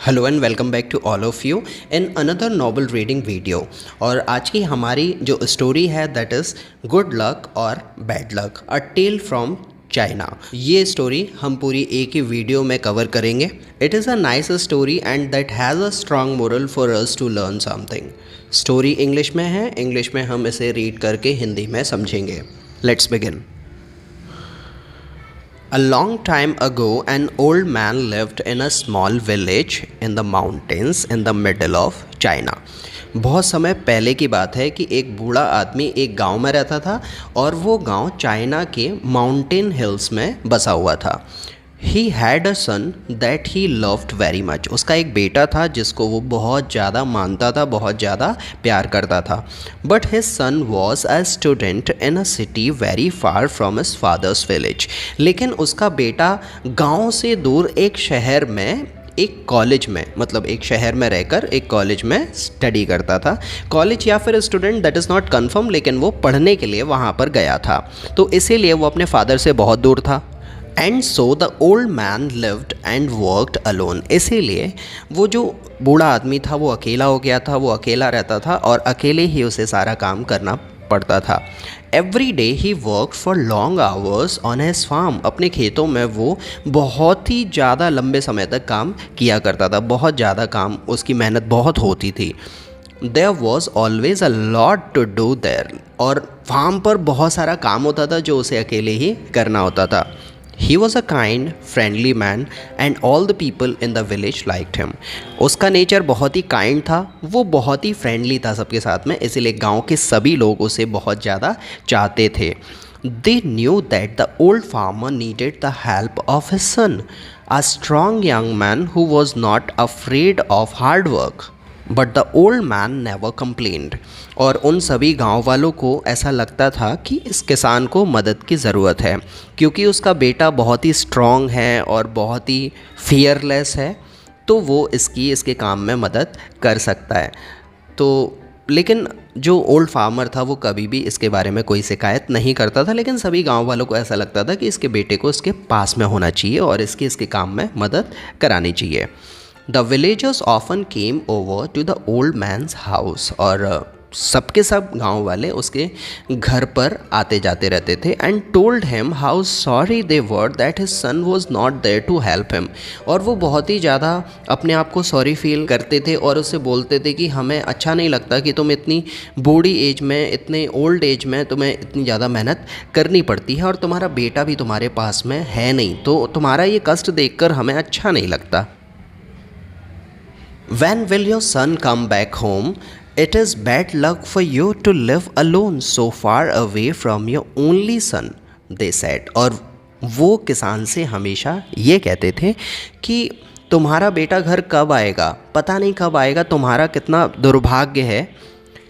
Hello and welcome back to all of you in another novel reading video. और आज की हमारी जो स्टोरी है दैट इज़ गुड लक और bad luck, a tale from China. ये स्टोरी हम पूरी एक ही वीडियो में कवर करेंगे। It is a nice story and that has a strong moral for us to learn something. Story English में है, इंग्लिश में हम इसे रीड करके हिंदी में समझेंगे। Let's begin. A long time ago, an old man lived in a small village in the mountains in the middle of China. बहुत समय पहले की बात है कि एक बूढ़ा आदमी एक गांव में रहता था और वो गांव चाइना के माउंटेन हिल्स में बसा हुआ था। He had a son that he loved very much. उसका एक बेटा था जिसको वो बहुत ज़्यादा मानता था, बहुत ज़्यादा प्यार करता था। But his son was a student in a city very far from his father's village. लेकिन उसका बेटा गांव से दूर एक शहर में एक कॉलेज में, मतलब एक शहर में रहकर एक कॉलेज में स्टडी करता था। कॉलेज या फिर student that is not confirm, लेकिन वो पढ़ने के लिए वहाँ पर गया था, तो इसीलिए वो अपने फादर से बहुत दूर था। And so the old man lived and worked alone. इसीलिए वो जो बूढ़ा आदमी था वो अकेला हो गया था, वो अकेला रहता था और अकेले ही उसे सारा काम करना पड़ता था। Every day he work for long hours on his farm. अपने खेतों में वो बहुत ही ज़्यादा लंबे समय तक काम किया करता था, बहुत ज़्यादा काम, उसकी मेहनत बहुत होती थी। There was always a lot to do there. और फार्म पर बहुत सारा काम होता था जो उसे अकेले ही करना होता था। He was a kind, friendly man and all the people in the village liked him. उसका नेचर बहुत ही काइंड था, वो बहुत ही फ्रेंडली था सबके साथ में, इसीलिए गांव के सभी लोग उसे बहुत ज़्यादा चाहते थे। They knew that the old farmer needed the help of his son, a strong young man who was not afraid of hard work. But the old man never complained. और उन सभी गांव वालों को ऐसा लगता था कि इस किसान को मदद की ज़रूरत है, क्योंकि उसका बेटा बहुत ही स्ट्रॉन्ग है और बहुत ही फियरलेस है, तो वो इसके काम में मदद कर सकता है। तो लेकिन जो ओल्ड फार्मर था वो कभी भी इसके बारे में कोई शिकायत नहीं करता था, लेकिन सभी गांव वालों को ऐसा लगता था कि इसके बेटे को इसके पास में होना चाहिए और इसके काम में मदद करानी चाहिए। The villagers often came over to the old man's house. और सबके सब गांव वाले उसके घर पर आते जाते रहते थे। And told him how sorry they were that his son was not there to help him. और वो बहुत ही ज़्यादा अपने आप को सॉरी फील करते थे और उससे बोलते थे कि हमें अच्छा नहीं लगता कि तुम इतनी बूढ़ी एज में, इतने ओल्ड एज में तुम्हें इतनी ज़्यादा मेहनत करनी पड़ती है और तुम्हारा बेटा भी तुम्हारे पास में है नहीं, तो तुम्हारा ये कष्ट देखकर हमें अच्छा नहीं लगता। When will your son come back home? It is bad luck for you to live alone so far away from your only son, they said. और वो किसान से हमेशा ये कहते थे कि तुम्हारा बेटा घर कब आएगा, पता नहीं कब आएगा, तुम्हारा कितना दुर्भाग्य है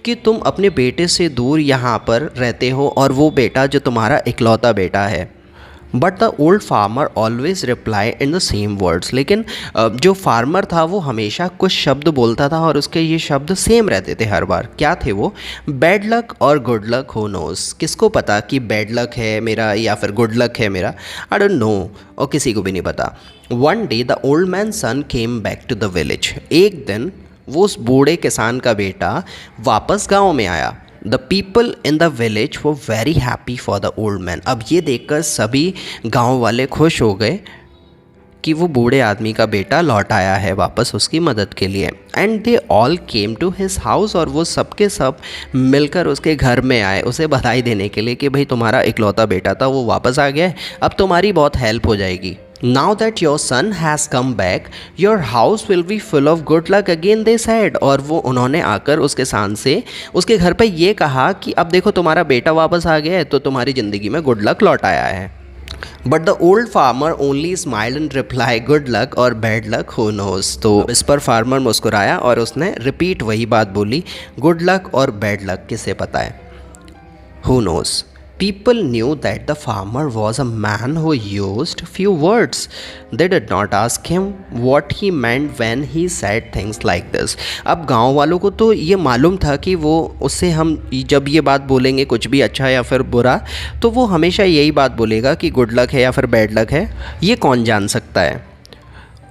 कि तुम अपने बेटे से दूर यहाँ पर रहते हो और वो बेटा जो तुम्हारा इकलौता बेटा है। But the old farmer always reply in the same words. लेकिन जो फार्मर था वो हमेशा कुछ शब्द बोलता था और उसके ये शब्द सेम रहते थे हर बार। क्या थे वो? बैड लक और गुड लक, हु नोस। किसको पता कि बैड लक है मेरा या फिर गुड लक है मेरा? आई डोंट नो, और किसी को भी नहीं पता। One day the old man son came back to the village. एक दिन वो उस बूढ़े किसान का बेटा वापस गाँव में आया। The people in the village were very happy for the old man. अब ये देखकर सभी गांव वाले खुश हो गए कि वो बूढ़े आदमी का बेटा लौट आया है वापस उसकी मदद के लिए। And they all came to his house. और वो सबके सब मिलकर उसके घर में आए उसे बधाई देने के लिए कि भाई तुम्हारा इकलौता बेटा था वो वापस आ गया है, अब तुम्हारी बहुत हेल्प हो जाएगी। Now that your son has come back, your house will be full of good luck again, they said. और वो उन्होंने आकर उस किसान से उसके घर पे ये कहा कि अब देखो तुम्हारा बेटा वापस आ गया है तो तुम्हारी ज़िंदगी में गुड लक लौट आया है। But the old farmer only smiled and reply good luck और बैड लक, हु नोस। तो इस पर फार्मर मुस्कुराया और उसने रिपीट वही बात बोली, गुड लक और बैड लक किसे पता है, who knows. People knew that the farmer was a man who used few words. They did not ask him what he meant when he said things like this. अब गांव वालों को तो ये मालूम था कि वो उससे हम जब ये बात बोलेंगे कुछ भी अच्छा या फिर बुरा, तो वो हमेशा यही बात बोलेगा कि गुड लक है या फिर बैड लक है, ये कौन जान सकता है।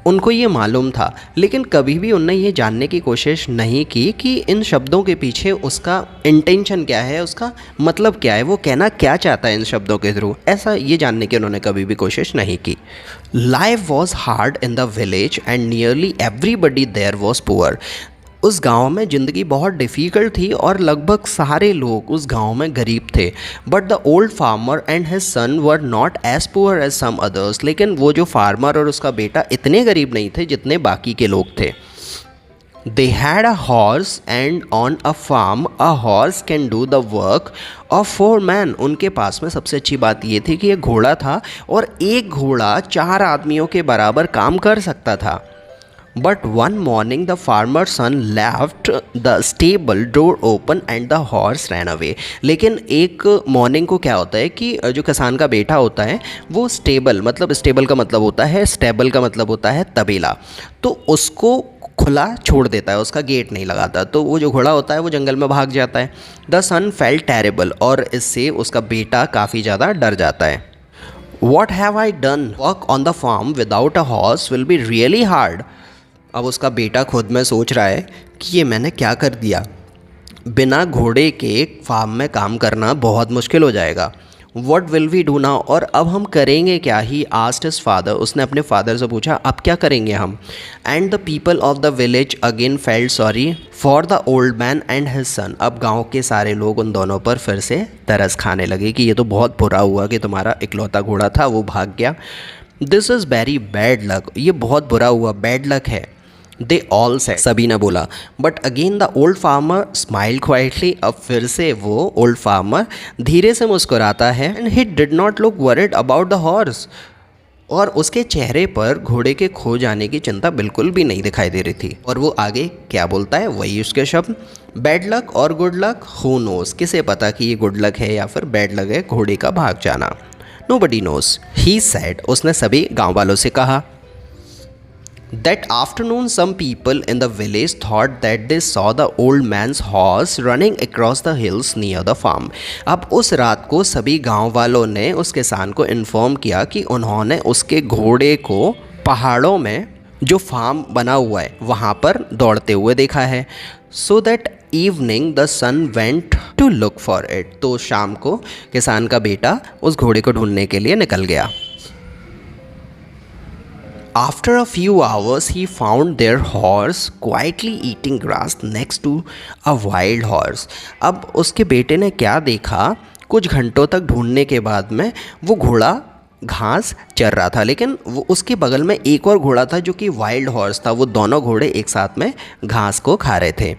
उनको ये मालूम था, लेकिन कभी भी उनने ये जानने की कोशिश नहीं की कि इन शब्दों के पीछे उसका इंटेंशन क्या है, उसका मतलब क्या है, वो कहना क्या चाहता है इन शब्दों के थ्रू। ऐसा ये जानने की उन्होंने कभी भी कोशिश नहीं की। Life was hard in the village and nearly everybody there was poor. उस गांव में ज़िंदगी बहुत डिफ़िकल्ट थी और लगभग सारे लोग उस गांव में गरीब थे। But the old farmer and his son were not as poor as some others. लेकिन वो जो फार्मर और उसका बेटा इतने गरीब नहीं थे जितने बाकी के लोग थे। They had a horse and on a farm a horse can do the work of 4 man. उनके पास में सबसे अच्छी बात ये थी कि एक घोड़ा था और एक घोड़ा 4 आदमियों के बराबर काम कर सकता था। But one morning the farmer son left the stable door open and the horse ran away. लेकिन एक मॉर्निंग को क्या होता है कि जो किसान का बेटा होता है वो स्टेबल का मतलब होता है, स्टेबल का मतलब होता है तबेला, तो उसको खुला छोड़ देता है, उसका गेट नहीं लगाता, तो वो जो घोड़ा होता है वो जंगल में भाग जाता है। द सन फेल्ट टेरेबल, और इससे उसका बेटा काफ़ी ज़्यादा डर जाता है। What have I done, work on the farm without a horse will be really hard. अब उसका बेटा खुद में सोच रहा है कि ये मैंने क्या कर दिया, बिना घोड़े के फार्म में काम करना बहुत मुश्किल हो जाएगा। What will we do now, और अब हम करेंगे क्या। ही आस्क्ड हिज फादर, उसने अपने फादर से पूछा अब क्या करेंगे हम। And the people of the village again felt sorry for the old man and his सन। अब गाँव के सारे लोग उन दोनों पर फिर से तरस खाने लगे कि ये तो बहुत बुरा हुआ कि तुम्हारा इकलौता घोड़ा था वो भाग गया। This is very bad luck, ये बहुत बुरा हुआ, बैड लक है। दे ऑल सेड, सभी ने बोला। But again the old farmer smile quietly, अब फिर से वो ओल्ड फार्मर धीरे से मुस्कुराता है। And he did not look worried about the horse, और उसके चेहरे पर घोड़े के खो जाने की चिंता बिल्कुल भी नहीं दिखाई दे रही थी। और वो आगे क्या बोलता है, वही उसके शब्द, बैड लक और गुड लक हु नोस, किसे पता कि ये गुड लक है या फिर बैड लक है घोड़े का भाग जाना। नोबडी नोस, ही सेड, उसने सभी गाँव वालों से कहा। That afternoon, some people in the village thought that they saw the old man's horse running across the hills near the farm. अब उस रात को सभी गांव वालों ने उस किसान को इन्फॉर्म किया कि उन्होंने उसके घोड़े को पहाड़ों में जो फार्म बना हुआ है वहाँ पर दौड़ते हुए देखा है। So that evening the son went to look for it. तो शाम को किसान का बेटा उस घोड़े को ढूंढने के लिए निकल गया। After a few hours, he found their horse quietly eating grass next to a wild horse. अब उसके बेटे ने क्या देखा, कुछ घंटों तक ढूंढने के बाद में वो घोड़ा घास चर रहा था, लेकिन वो उसके बगल में एक और घोड़ा था जो कि वाइल्ड हॉर्स था। वो दोनों घोड़े एक साथ में घास को खा रहे थे।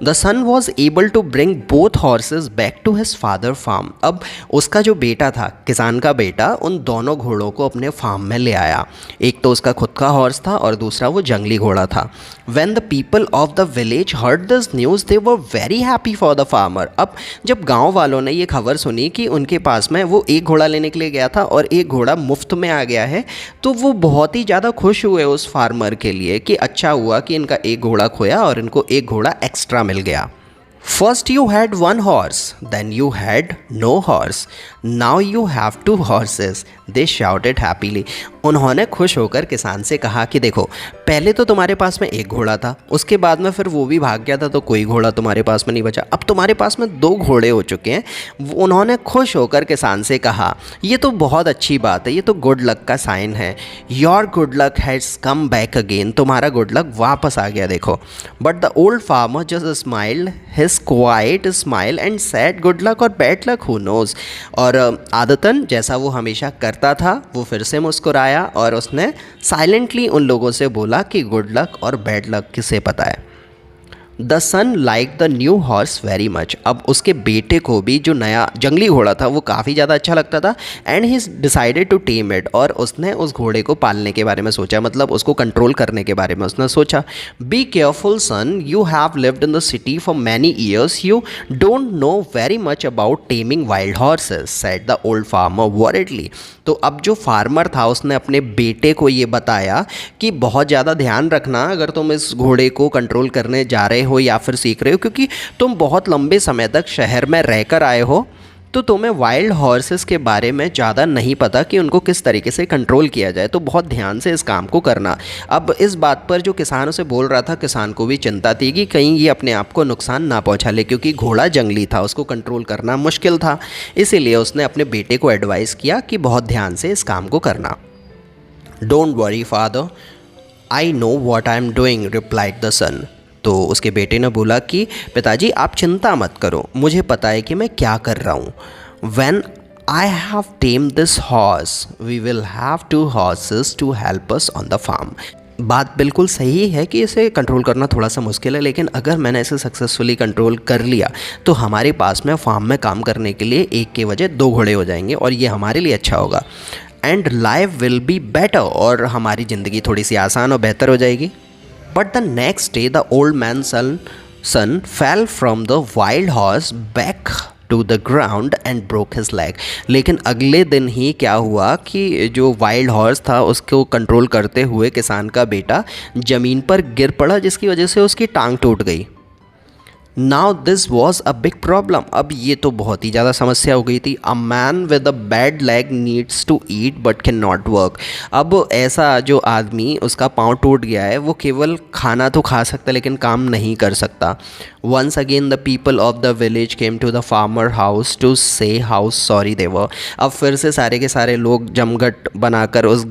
The son was able to bring both horses back to his father farm. अब उसका जो बेटा था, किसान का बेटा, उन दोनों घोड़ों को अपने फार्म में ले आया। एक तो उसका खुद का हॉर्स था और दूसरा वो जंगली घोड़ा था। When the people of the village heard this news, they were very happy for the farmer. अब जब गांव वालों ने ये खबर सुनी कि उनके पास में वो एक घोड़ा लेने के लिए गया था और एक घोड़ा मुफ्त में आ गया है, तो वो बहुत ही ज़्यादा खुश हुए उस फार्मर के लिए कि अच्छा हुआ कि इनका एक घोड़ा खोया और इनको एक घोड़ा एक्स्ट्रा मिल गया। First you had one horse, then you had no horse. Now you have 2 horses. They shouted happily. उन्होंने खुश होकर किसान से कहा कि देखो, पहले तो तुम्हारे पास में एक घोड़ा था, उसके बाद में फिर वो भी भाग गया था तो कोई घोड़ा तुम्हारे पास में नहीं बचा, अब तुम्हारे पास में 2 घोड़े हो चुके हैं। उन्होंने खुश होकर किसान से कहा, ये तो बहुत अच्छी बात है, ये तो गुड लक का साइन है। Your good luck has come back again, तुम्हारा गुड लक वापस आ गया देखो। But the old farmer just smiled his quiet smile and sad good luck और बैड लक हु नोज। और आदतन जैसा वो हमेशा करता था, वो फिर से मुस्कुराया और उसने साइलेंटली उन लोगों से बोला कि गुड लक और बैड लक किसे पता है। The son like the new horse very much. अब उसके बेटे को भी जो नया जंगली घोड़ा था वो काफ़ी ज़्यादा अच्छा लगता था। And he decided to tame it, और उसने उस घोड़े को पालने के बारे में सोचा, मतलब उसको कंट्रोल करने के बारे में उसने सोचा। Be careful son, you have lived in the city for many years, you don't know very much about taming wild horses, said the old farmer worriedly. तो अब जो फार्मर था उसने अपने बेटे को ये बताया कि बहुत ज़्यादा ध्यान रखना अगर तुम इस घोड़े को कंट्रोल करने जा रहे हो या फिर सीख रहे हो, क्योंकि तुम बहुत लंबे समय तक शहर में रहकर आए हो, तो तुम्हें वाइल्ड हॉर्सेस के बारे में ज़्यादा नहीं पता कि उनको किस तरीके से कंट्रोल किया जाए, तो बहुत ध्यान से इस काम को करना। अब इस बात पर जो किसान उसे बोल रहा था, किसान को भी चिंता थी कि कहीं ये अपने आप को नुकसान ना पहुंचा ले, क्योंकि घोड़ा जंगली था, उसको कंट्रोल करना मुश्किल था। इसीलिए उसने अपने बेटे को एडवाइस किया कि बहुत ध्यान से इस काम को करना। Don't worry father, I know what I am doing, replied the son. तो उसके बेटे ने बोला कि पिताजी आप चिंता मत करो, मुझे पता है कि मैं क्या कर रहा हूँ। When I have tamed this horse, we will have 2 horses to help us on the farm. बात बिल्कुल सही है कि इसे कंट्रोल करना थोड़ा सा मुश्किल है, लेकिन अगर मैंने इसे सक्सेसफुली कंट्रोल कर लिया तो हमारे पास में फार्म में काम करने के लिए एक के वजह 2 घोड़े हो जाएंगे और ये हमारे लिए अच्छा होगा। And life will be better, और हमारी ज़िंदगी थोड़ी सी आसान और बेहतर हो जाएगी। But the next day the old man son fell from the wild horse back to the ground and broke his leg. लेकिन अगले दिन ही क्या हुआ कि जो वाइल्ड हॉर्स था उसको कंट्रोल करते हुए किसान का बेटा ज़मीन पर गिर पड़ा, जिसकी वजह से उसकी टांग टूट गई। Now this was a big problem. अब ये तो बहुत ही ज़्यादा समस्या हो गई थी। A man with a bad leg needs to eat but can not work. अब ऐसा जो आदमी उसका पाँव टूट गया है वो केवल खाना तो खा सकता है लेकिन काम नहीं कर सकता। Once again the people of the village came to the farmer house to say how sorry they were. अब फिर से सारे के सारे लोग जमघट बनाकर उस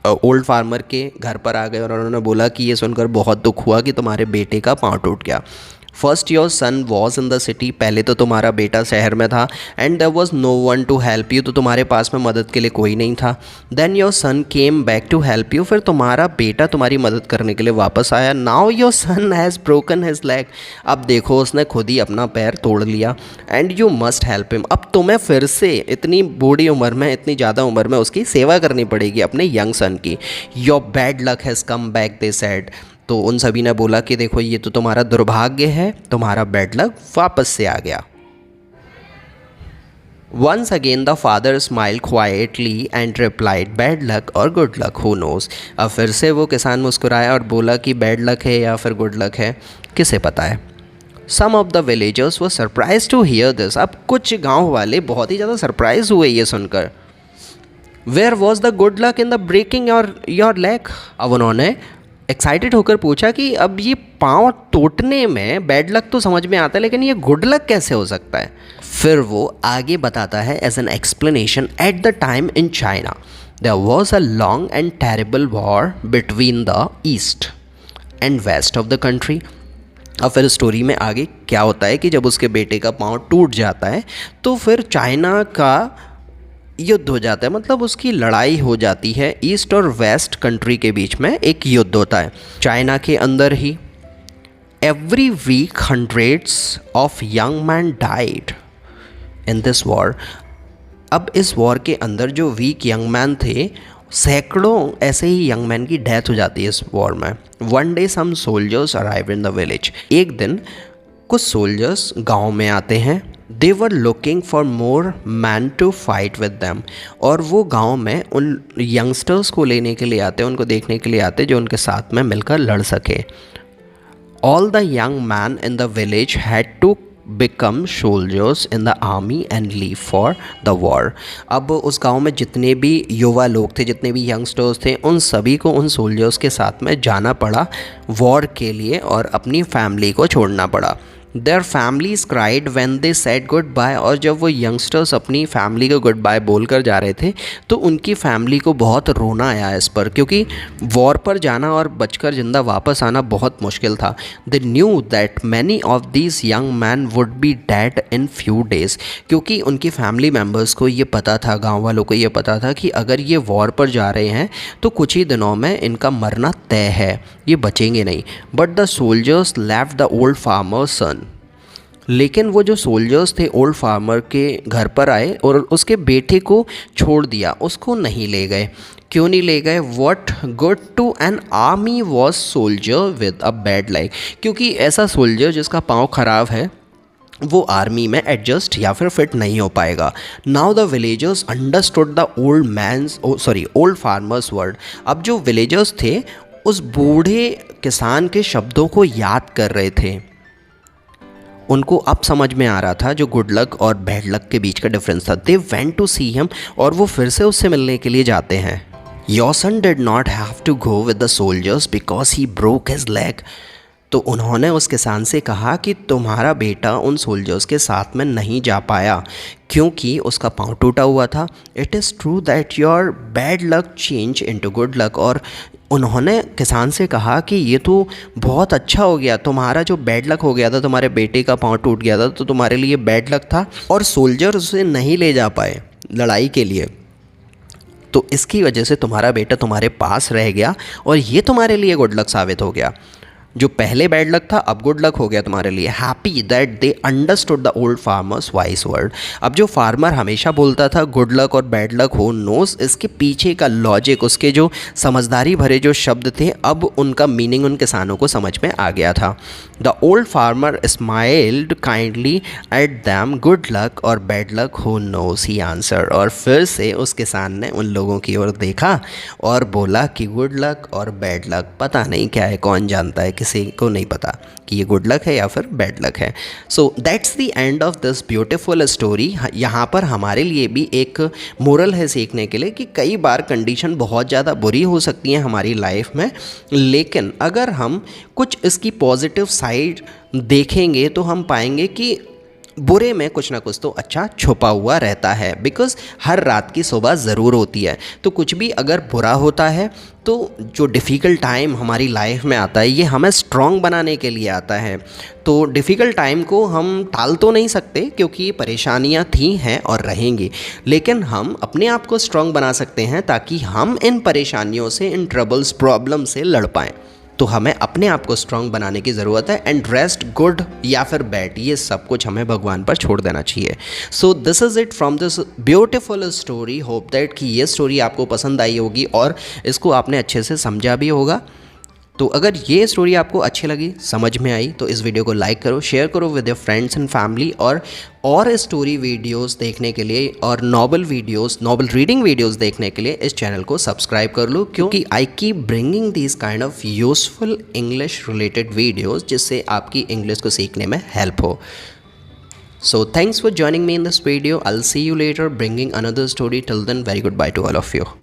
ओल्ड फार्मर के घर पर आ गए और उन्होंने बोला कि ये सुनकर बहुत दुख हुआ कि तुम्हारे बेटे का पाँव टूट गया। First your son was in the city, पहले तो तुम्हारा बेटा शहर में था। And there was no one to help you, तो तुम्हारे पास में मदद के लिए कोई नहीं था। Then your son came back to help you, फिर तुम्हारा बेटा तुम्हारी मदद करने के लिए वापस आया। Now your son has broken his leg, अब देखो उसने खुद ही अपना पैर तोड़ लिया। And you must help him, अब तुम्हें फिर से इतनी बूढ़ी उम्र में, इतनी ज़्यादा उम्र में उसकी सेवा करनी पड़ेगी अपने यंग सन की। Your bad luck has come back they said. तो उन सभी ने बोला कि देखो ये तो तुम्हारा दुर्भाग्य है, तुम्हारा बैड लक वापस से आ गया। Once again the father smile quietly and replied bad luck और गुड लक हु नोज। अब फिर से वो किसान मुस्कुराया और बोला कि बैड लक है या फिर गुड लक है, किसे पता है। Some of the villagers were surprised to hear this. अब कुछ गाँव वाले बहुत ही ज़्यादा सरप्राइज हुए ये सुनकर। Where was the good luck in the breaking your leg. अब उन्होंने एक्साइटेड होकर पूछा कि अब ये पाँव टूटने में बैड लक तो समझ में आता है, लेकिन ये गुड लक कैसे हो सकता है। फिर वो आगे बताता है as an explanation, at the time in China there was a long and terrible war between the east and west of the country. अब फिर स्टोरी में आगे क्या होता है कि जब उसके बेटे का पाँव टूट जाता है तो फिर चाइना का युद्ध हो जाता है, मतलब उसकी लड़ाई हो जाती है। ईस्ट और वेस्ट कंट्री के बीच में एक युद्ध होता है चाइना के अंदर ही। Every week hundreds of young man died in this war. अब इस वॉर के अंदर जो वीक यंग मैन थे, सैकड़ों ऐसे ही यंग मैन की डेथ हो जाती है इस वॉर में। One day some soldiers arrive in the village. एक दिन कुछ सोल्जर्स गांव में आते हैं। They were looking for more man to fight with them. और वो गांव में उन यंगस्टर्स को लेने के लिए आते हैं, उनको देखने के लिए आते हैं जो उनके साथ में मिलकर लड़ सके। All the young man in the village had to become soldiers in the army and leave for the war. अब उस गांव में जितने भी युवा लोग थे, जितने भी यंगस्टर्स थे, उन सभी को उन सोल्जर्स के साथ में जाना पड़ा वॉर के लिए और अपनी फैमिली को छोड़ना पड़ा। Their families cried when they said good bye. और जब वो यंगस्टर्स अपनी फैमिली को गुड बाय बोल कर जा रहे थे तो उनकी फैमिली को बहुत रोना आया इस पर, क्योंकि वॉर पर जाना और बचकर ज़िंदा वापस आना बहुत मुश्किल था। They knew that many of these young man would be dead in few days. क्योंकि उनकी फैमिली मेम्बर्स को ये पता था, गाँव वालों को ये पता था कि अगर ये वॉर पर जा रहे हैं तो कुछ ही दिनों में इनका मरना तय है, ये बचेंगे नहीं। But the soldiers left the old farmer son. लेकिन वो जो सोल्जर्स थे ओल्ड फार्मर के घर पर आए और उसके बेटे को छोड़ दिया, उसको नहीं ले गए। क्यों नहीं ले गए? What good to an army was soldier with a bad leg. क्योंकि ऐसा सोल्जर जिसका पाँव खराब है वो आर्मी में एडजस्ट या फिर फिट नहीं हो पाएगा। Now the villagers understood the old farmers word. अब जो विलेजर्स थे उस बूढ़े किसान के शब्दों को याद कर रहे थे। उनको अब समझ में आ रहा था जो गुड लक और बैड लक के बीच का डिफरेंस था। They went to see him, और वो फिर से उससे मिलने के लिए जाते हैं। Your son did not have to go with the soldiers because he broke his leg. तो उन्होंने उस किसान से कहा कि तुम्हारा बेटा उन सोल्जर्स के साथ में नहीं जा पाया क्योंकि उसका पाँव टूटा हुआ था। It is true that your bad luck change into good luck. और उन्होंने किसान से कहा कि ये तो बहुत अच्छा हो गया, तुम्हारा जो बैड लक हो गया था, तुम्हारे बेटे का पाँव टूट गया था, तो तुम्हारे लिए बैड लक था और सोल्जर उसे नहीं ले जा पाए लड़ाई के लिए, तो इसकी वजह से तुम्हारा बेटा तुम्हारे पास रह गया और ये तुम्हारे लिए गुड लक साबित हो गया। जो पहले बैड लक था अब गुड लक हो गया तुम्हारे लिए। Happy that they understood the old farmers vice word. अब जो फार्मर हमेशा बोलता था गुड लक और बैड लक हो नोस, इसके पीछे का लॉजिक, उसके जो समझदारी भरे जो शब्द थे, अब उनका मीनिंग उन किसानों को समझ में आ गया था। The old farmer smiled kindly at them, good luck और बैड लक हो नोस, ही आंसर। और फिर से उस किसान ने उन लोगों की ओर देखा और बोला कि गुड लक और बैड लक पता नहीं क्या है, कौन जानता है, किसी को नहीं पता कि ये गुड लक है या फिर बैड लक है। So that's the end of this beautiful story. यहाँ पर हमारे लिए भी एक मोरल है सीखने के लिए कि कई बार कंडीशन बहुत ज़्यादा बुरी हो सकती हैं हमारी लाइफ में, लेकिन अगर हम कुछ इसकी पॉजिटिव साइड देखेंगे तो हम पाएंगे कि बुरे में कुछ ना कुछ तो अच्छा छुपा हुआ रहता है। बिकॉज़ हर रात की सुबह ज़रूर होती है, तो कुछ भी अगर बुरा होता है तो जो डिफ़िकल्ट टाइम हमारी लाइफ में आता है ये हमें स्ट्रॉन्ग बनाने के लिए आता है। तो डिफ़िकल्ट टाइम को हम टाल तो नहीं सकते क्योंकि परेशानियां थी हैं और रहेंगी, लेकिन हम अपने आप को स्ट्रॉन्ग बना सकते हैं ताकि हम इन परेशानियों से, इन ट्रबल्स, प्रॉब्लम से लड़ पाएँ। तो हमें अपने आप को स्ट्रॉन्ग बनाने की ज़रूरत है। एंड रेस्ट, गुड या फिर बैड, ये सब कुछ हमें भगवान पर छोड़ देना चाहिए। So this is it from this beautiful story. Hope that कि ये स्टोरी आपको पसंद आई होगी और इसको आपने अच्छे से समझा भी होगा। तो अगर ये स्टोरी आपको अच्छी लगी, समझ में आई, तो इस वीडियो को लाइक करो, शेयर करो with your friends and family. और स्टोरी वीडियोस देखने के लिए और नॉवल रीडिंग वीडियोस देखने के लिए इस चैनल को सब्सक्राइब कर लो, क्योंकि I keep bringing this kind of useful English related videos जिससे आपकी इंग्लिश को सीखने में हेल्प हो। So thanks for joining me in this video. I'll see you later bringing another story. Till then, very goodbye to all of you.